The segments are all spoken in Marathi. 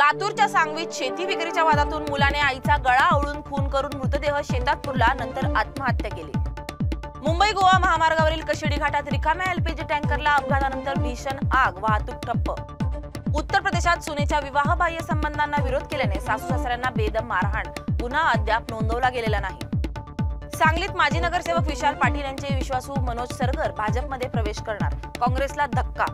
लातूरच्या सांगवीत शेती विक्रीच्या वादातून मुलाने आईचा गळा आवळून खून करून मृतदेह शेतात पुरला, नंतर आत्महत्या केली। मुंबई गोवा महामार्गावरील कशिडी घाटात रिकाम्या एलपीजी टँकरला अपघातानंतर भीषण आग, वाहतूक ठप्प। उत्तर प्रदेशात सुनेच्या विवाहबाह्य संबंधांना विरोध केल्याने सासू-सासऱ्यांना बेदम मारहाण, गुन्हा अद्याप नोंदवला गेलेला नाही। सांगलीत माजी नगरसेवक विशाल पाटील यांचे विश्वासू मनोज सरगर भाजपमध्ये प्रवेश करणार, काँग्रेसला धक्का।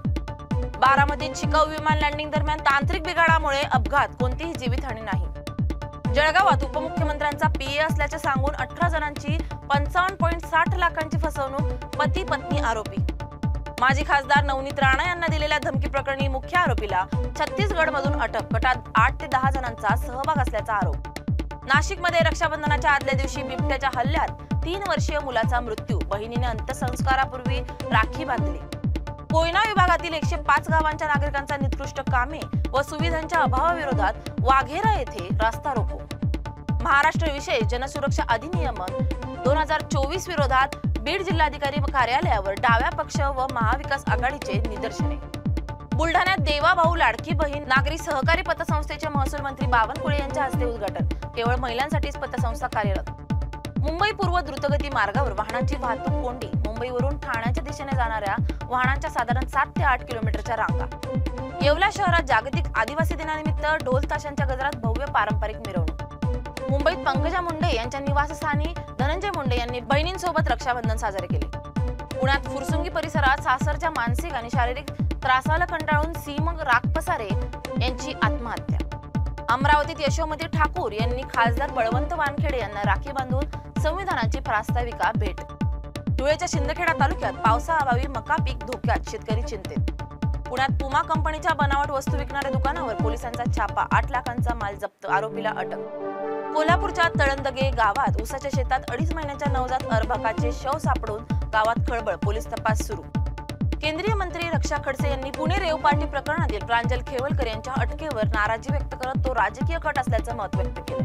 बारामतीत शिकाऊ विमान लँडिंग दरम्यान तांत्रिक बिघाडामुळे अपघात, कोणतीही जीवितहानी नाही। जळगावात उपमुख्यमंत्र्यांचा पीए असल्याचे सांगून 18 जणांची 55.60 लाखांची फसवणूक, पती पत्नी आरोपी। माजी खासदार नवनीत राणा यांना दिलेल्या धमकी प्रकरणी मुख्य आरोपीला छत्तीसगडमधून अटक, गटात 8 ते 10 जणांचा सहभाग असल्याचा आरोप। नाशिकमध्ये रक्षाबंधनाच्या आदल्या दिवशी बिबट्याच्या हल्ल्यात 3 वर्षीय मुलाचा मृत्यू, बहिणीने अंत्यसंस्कारापूर्वी राखी बांधली। कोयना विभागातील 105 गावांच्या नागरिकांचा निकृष्ट कामे व सुविधांच्या अभावाविरोधात वाघेरा येथे रास्ता रोको। महाराष्ट्र विशेष जनसुरक्षा अधिनियम 2024 विरोधात बीड जिल्हाधिकारी कार्यालयावर डाव्या पक्ष व महाविकास आघाडीचे निदर्शने। बुलढाण्यात देवाभाऊ लाडकी बहीण नागरी सहकारी पतसंस्थेचे महसूल मंत्री बावनकुळे यांच्या हस्ते उद्घाटन, केवळ महिलांसाठीच पतसंस्था कार्यरत। मुंबई पूर्व द्रुतगती मार्गावर वाहनांची वाहतूक कोंडी, मुंबईवरून ठाण्याच्या दिशेने जाणाऱ्या वाहनांच्या साधारण 7 ते 8 किलोमीटरच्या रांगा। येवला शहरात जागतिक आदिवासी दिनानिमित्त ढोल ताशांच्या गजरात भव्य पारंपरिक मिरवणूक। मुंबईत पंकजा मुंडे यांच्या निवासस्थानी धनंजय मुंडे यांनी बहिणींसोबत रक्षाबंधन साजरे केले। पुण्यात फुरसुंगी परिसरात सासरच्या मानसिक आणि शारीरिक त्रासाला कंटाळून सीमग राखपसारे यांची आत्महत्या। अमरावतीत यशोमती ठाकूर यांनी खासदार बळवंत वानखेडे यांना राखी बांधून संविधानाची प्रास्ताविका भेट। धुळ्याच्या शिंदखेडा तालुक्यात पावसाअभावी मका पीक धोक्यात, शेतकरी चिंतेत। पुण्यात पुमा कंपनीच्या बनावट वस्तू विकणाऱ्या दुकानावर पोलिसांचा छापा, 8 लाखांचा माल जप्त, आरोपीला अटक। कोल्हापूरच्या तळंदगे गावात ऊसाच्या शेतात 2.5 महिन्याच्या नवजात अर्भकाचे शव सापडून गावात खळबळ, पोलीस तपास सुरू। केंद्रीय मंत्री रक्षा खडसे यांनी पुणे रेव पार्टी प्रकरणातील प्रांजल खेवलकर यांच्या अटकेवर नाराजी व्यक्त करत तो राजकीय कट असल्याचं मत व्यक्त केलं।